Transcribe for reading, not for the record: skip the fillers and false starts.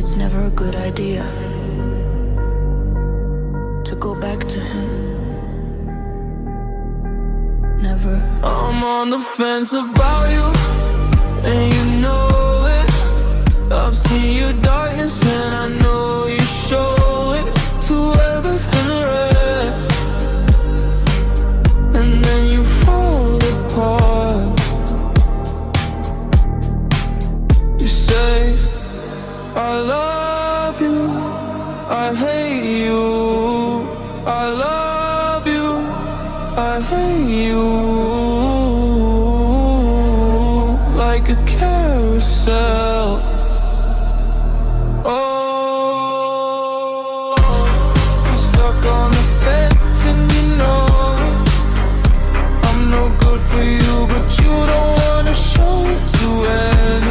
it's never a good idea to go back to him. Never. I'm on the fence about you, and you know it. I've seen your darkness and I know you show it to everything red, and then you fall apart. You say, I love you, I hate you, I love you, I hate you, like a carousel. Oh, you're stuck on the fence and you know it. I'm no good for you, but you don't wanna show it to anyone.